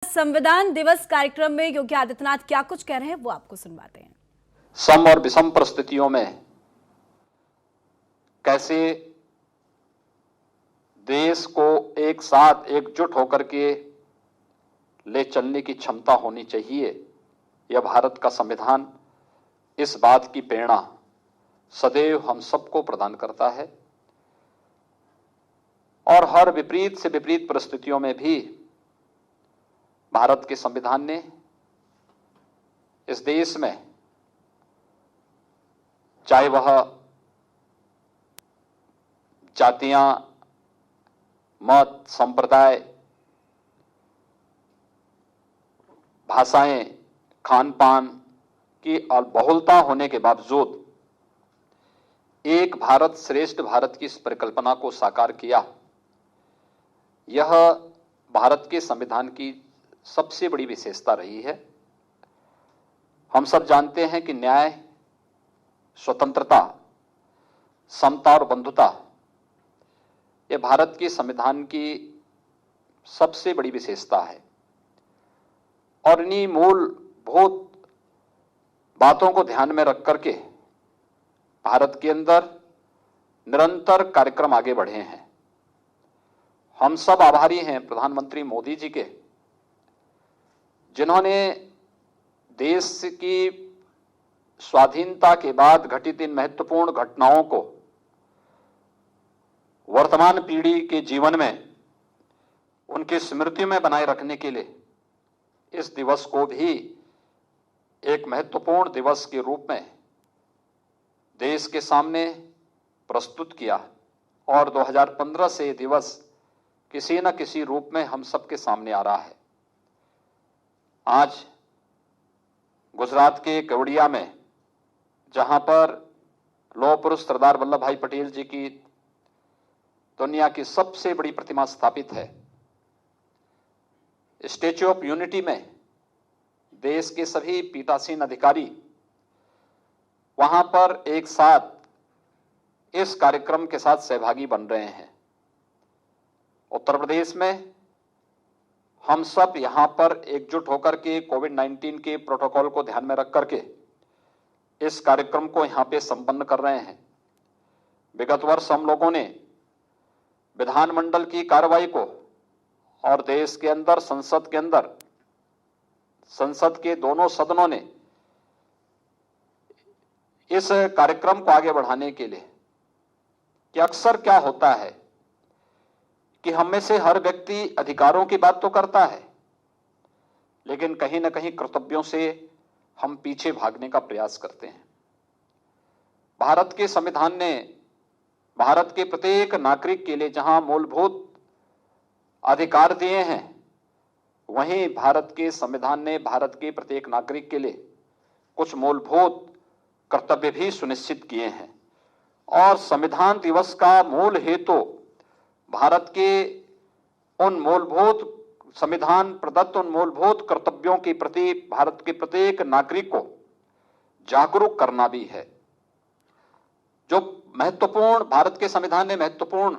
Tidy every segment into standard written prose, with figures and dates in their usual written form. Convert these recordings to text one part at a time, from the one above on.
संविधान दिवस कार्यक्रम में योगी आदित्यनाथ क्या कुछ कह रहे हैं वो आपको सुनवाते हैं। सम और विषम परिस्थितियों में कैसे देश को एक साथ एकजुट होकर के ले चलने की क्षमता होनी चाहिए, यह भारत का संविधान इस बात की प्रेरणा सदैव हम सबको प्रदान करता है। और हर विपरीत से विपरीत परिस्थितियों में भी भारत के संविधान ने इस देश में, चाहे वह जातियां, मत, संप्रदाय, भाषाएं, खान पान की बहुलता होने के बावजूद एक भारत श्रेष्ठ भारत की इस परिकल्पना को साकार किया। यह भारत के संविधान की सबसे बड़ी विशेषता रही है। हम सब जानते हैं कि न्याय, स्वतंत्रता, समता और बंधुता यह भारत के संविधान की सबसे बड़ी विशेषता है। और इन्हीं मूलभूत बातों को ध्यान में रख करके भारत के अंदर निरंतर कार्यक्रम आगे बढ़े हैं। हम सब आभारी हैं प्रधानमंत्री मोदी जी के, जिन्होंने देश की स्वाधीनता के बाद घटित इन महत्वपूर्ण घटनाओं को वर्तमान पीढ़ी के जीवन में उनकी स्मृति में बनाए रखने के लिए इस दिवस को भी एक महत्वपूर्ण दिवस के रूप में देश के सामने प्रस्तुत किया। और 2015 से ये दिवस किसी न किसी रूप में हम सबके सामने आ रहा है। आज गुजरात के केवड़िया में, जहां पर लौह पुरुष सरदार वल्लभ भाई पटेल जी की दुनिया की सबसे बड़ी प्रतिमा स्थापित है, स्टैच्यू ऑफ यूनिटी में देश के सभी पीठासीन अधिकारी वहां पर एक साथ इस कार्यक्रम के साथ सहभागी बन रहे हैं। उत्तर प्रदेश में हम सब यहां पर एकजुट होकर के कोविड-19 के प्रोटोकॉल को ध्यान में रख करके इस कार्यक्रम को यहां पे संपन्न कर रहे हैं। विगत वर्ष हम लोगों ने विधानमंडल की कार्रवाई को और देश के अंदर संसद के अंदर, संसद के दोनों सदनों ने इस कार्यक्रम को आगे बढ़ाने के लिए, कि अक्सर क्या होता है कि हम में से हर व्यक्ति अधिकारों की बात तो करता है, लेकिन कहीं ना कहीं कर्तव्यों से हम पीछे भागने का प्रयास करते हैं। भारत के संविधान ने भारत के प्रत्येक नागरिक के लिए जहां मूलभूत अधिकार दिए हैं, वहीं भारत के संविधान ने भारत के प्रत्येक नागरिक के लिए कुछ मूलभूत कर्तव्य भी सुनिश्चित किए हैं। और संविधान दिवस का मूल हेतु भारत के उन मूलभूत, संविधान प्रदत्त उन मूलभूत कर्तव्यों के प्रति भारत के प्रत्येक नागरिक को जागरूक करना भी है। जो महत्वपूर्ण, भारत के संविधान ने महत्वपूर्ण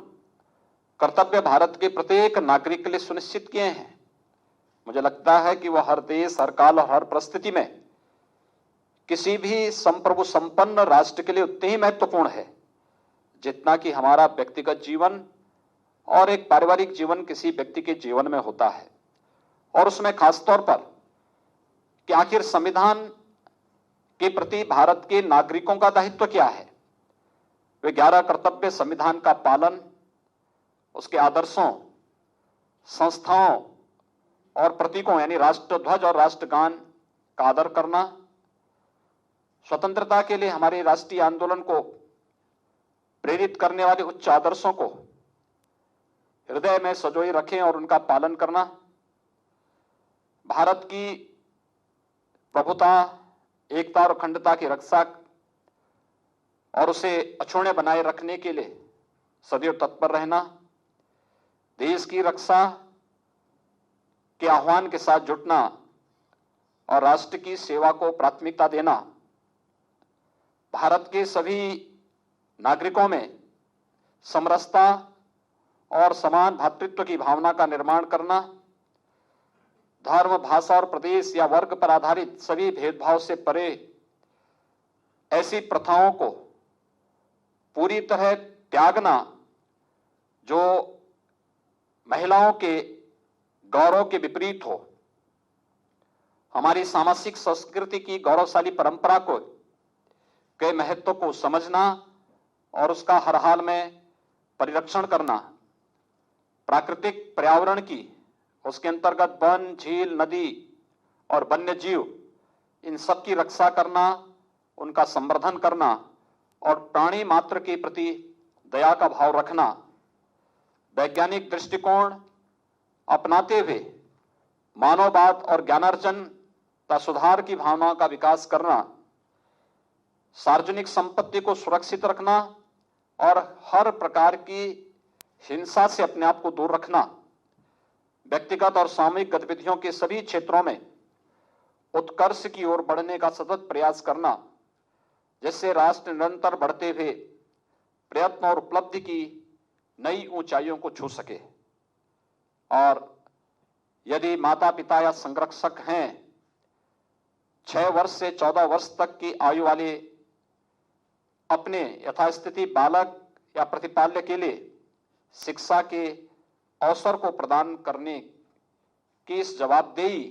कर्तव्य भारत के प्रत्येक नागरिक के लिए सुनिश्चित किए हैं, मुझे लगता है कि वह हर देश, हर काल और हर परिस्थिति में किसी भी संप्रभु संपन्न राष्ट्र के लिए उतने ही महत्वपूर्ण है जितना कि हमारा व्यक्तिगत जीवन और एक पारिवारिक जीवन किसी व्यक्ति के जीवन में होता है। और उसमें खासतौर पर कि आखिर संविधान के प्रति भारत के नागरिकों का दायित्व क्या है। वे 11 कर्तव्य संविधान का पालन, उसके आदर्शों, संस्थाओं और प्रतीकों यानी राष्ट्रध्वज और राष्ट्रगान का आदर करना, स्वतंत्रता के लिए हमारे राष्ट्रीय आंदोलन को प्रेरित करने वाले उच्च आदर्शों को हृदय में संजोए रखें और उनका पालन करना, भारत की प्रभुता, एकता और अखंडता की रक्षा और उसे अक्षुण्य बनाए रखने के लिए सदैव तत्पर रहना, देश की रक्षा के आह्वान के साथ जुटना और राष्ट्र की सेवा को प्राथमिकता देना, भारत के सभी नागरिकों में समरसता और समान भातृत्व की भावना का निर्माण करना, धर्म, भाषा और प्रदेश या वर्ग पर आधारित सभी भेदभाव से परे ऐसी प्रथाओं को पूरी तरह त्यागना जो महिलाओं के गौरव के विपरीत हो, हमारी सामाजिक संस्कृति की गौरवशाली परंपरा को के महत्व को समझना और उसका हर हाल में परिरक्षण करना, प्राकृतिक पर्यावरण की, उसके अंतर्गत वन, झील, नदी और वन्य जीव, इन सब की रक्षा करना, उनका संवर्धन करना और प्राणी मात्र के प्रति दया का भाव रखना, वैज्ञानिक दृष्टिकोण अपनाते हुए मानववाद और ज्ञानार्जन तथा सुधार की भावना का विकास करना, सार्वजनिक संपत्ति को सुरक्षित रखना और हर प्रकार की हिंसा से अपने आप को दूर रखना, व्यक्तिगत और सामूहिक गतिविधियों के सभी क्षेत्रों में उत्कर्ष की ओर बढ़ने का सतत प्रयास करना, जिससे राष्ट्र निरंतर बढ़ते हुए प्रयत्न और उपलब्धि की नई ऊंचाइयों को छू सके। और यदि माता पिता या संरक्षक हैं, 6 वर्ष से 14 वर्ष तक की आयु वाले अपने यथास्थिति बालक या प्रतिपाल्य के लिए शिक्षा के अवसर को प्रदान करने की इस जवाबदेही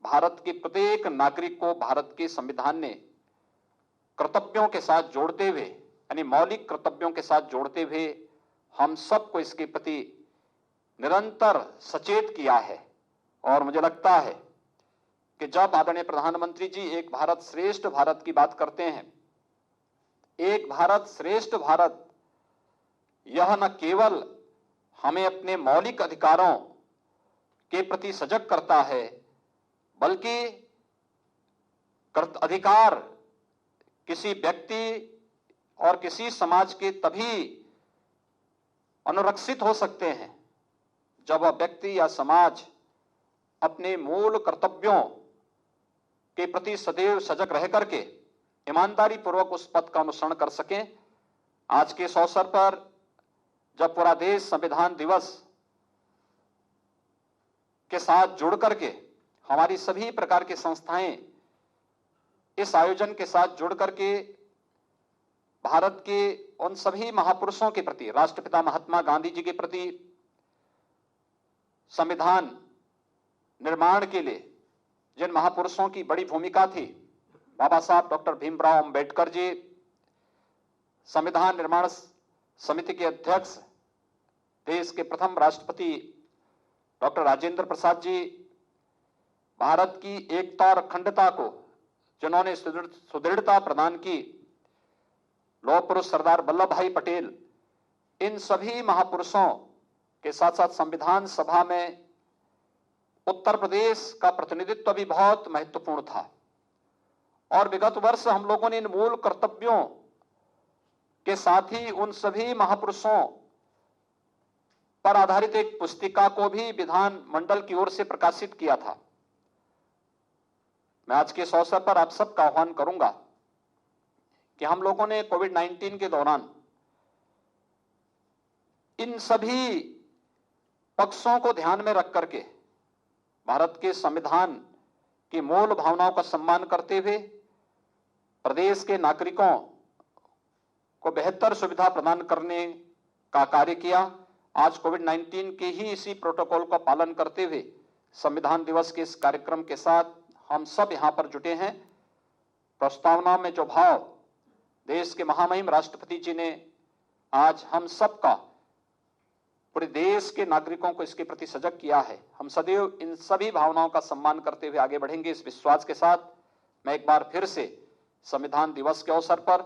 भारत के प्रत्येक नागरिक को भारत के संविधान ने कर्तव्यों के साथ जोड़ते हुए, यानी मौलिक कर्तव्यों के साथ जोड़ते हुए हम सबको इसके प्रति निरंतर सचेत किया है। और मुझे लगता है कि जब आदरणीय प्रधानमंत्री जी एक भारत श्रेष्ठ भारत की बात करते हैं, एक भारत श्रेष्ठ भारत यह न केवल हमें अपने मौलिक अधिकारों के प्रति सजग करता है, बल्कि अधिकार किसी व्यक्ति और किसी समाज के तभी अनुरक्षित हो सकते हैं जब वह व्यक्ति या समाज अपने मूल कर्तव्यों के प्रति सदैव सजग रह करके ईमानदारी पूर्वक उस पथ का अनुसरण कर सकें। आज के इस अवसर पर जब पूरा देश संविधान दिवस के साथ जुड़ करके, हमारी सभी प्रकार की संस्थाएं इस आयोजन के साथ जुड़ करके भारत के उन सभी महापुरुषों के प्रति, राष्ट्रपिता महात्मा गांधी जी के प्रति संविधान निर्माण के लिए जिन महापुरुषों की बड़ी भूमिका थी, बाबा साहब डॉक्टर भीमराव अंबेडकर जी, संविधान निर्माण समिति के अध्यक्ष, देश के प्रथम राष्ट्रपति डॉक्टर राजेंद्र प्रसाद जी, भारत की एकता और अखंडता को जिन्होंने सुदृढ़ता प्रदान की, लौह पुरुष सरदार वल्लभ भाई पटेल, इन सभी महापुरुषों के साथ साथ संविधान सभा में उत्तर प्रदेश का प्रतिनिधित्व भी बहुत महत्वपूर्ण था। और विगत वर्ष हम लोगों ने इन मूल कर्तव्यों के साथ ही उन सभी महापुरुषों पर आधारित एक पुस्तिका को भी विधान मंडल की ओर से प्रकाशित किया था। मैं आज के इस अवसर पर आप सबका आह्वान करूंगा कि हम लोगों ने कोविड-19 के दौरान इन सभी पक्षों को ध्यान में रख करके भारत के संविधान की मूल भावनाओं का सम्मान करते हुए प्रदेश के नागरिकों को बेहतर सुविधा प्रदान करने का कार्य किया। आज कोविड-19 के ही इसी प्रोटोकॉल का पालन करते हुए संविधान दिवस के इस कार्यक्रम के साथ हम सब यहां पर जुटे हैं। प्रस्तावना में जो भाव देश के महामहिम राष्ट्रपति जी ने आज हम सबका, पूरे देश के नागरिकों को इसके प्रति सजग किया है, हम सदैव इन सभी भावनाओं का सम्मान करते हुए आगे बढ़ेंगे। इस विश्वास के साथ मैं एक बार फिर से संविधान दिवस के अवसर पर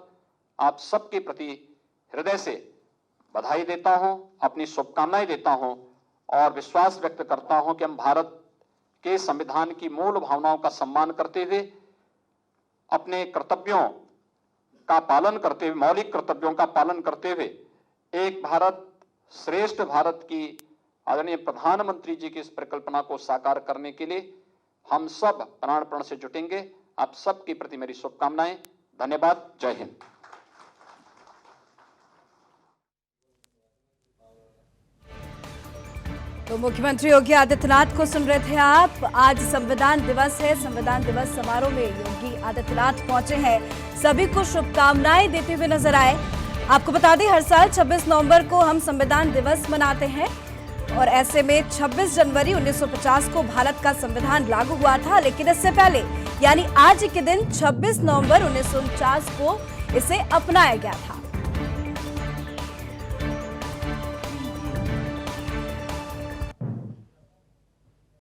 आप सबके प्रति हृदय से बधाई देता हूं, अपनी शुभकामनाएं देता हूं और विश्वास व्यक्त करता हूं कि हम भारत के संविधान की मूल भावनाओं का सम्मान करते हुए, अपने कर्तव्यों का पालन करते हुए, मौलिक कर्तव्यों का पालन करते हुए एक भारत श्रेष्ठ भारत की आदरणीय प्रधानमंत्री जी की इस परिकल्पना को साकार करने के लिए हम सब प्राणपण से जुटेंगे। आप सबके प्रति मेरी शुभकामनाएं। धन्यवाद। जय हिंद। तो मुख्यमंत्री योगी आदित्यनाथ को सुन रहे थे आप। आज संविधान दिवस है। संविधान दिवस समारोह में योगी आदित्यनाथ पहुंचे हैं, सभी को शुभकामनाएं देते हुए नजर आए। आपको बता दें, हर साल 26 नवंबर को हम संविधान दिवस मनाते हैं और ऐसे में 26 जनवरी 1950 को भारत का संविधान लागू हुआ था, लेकिन इससे पहले यानी आज के दिन 26 नवंबर 1949 को इसे अपनाया गया था।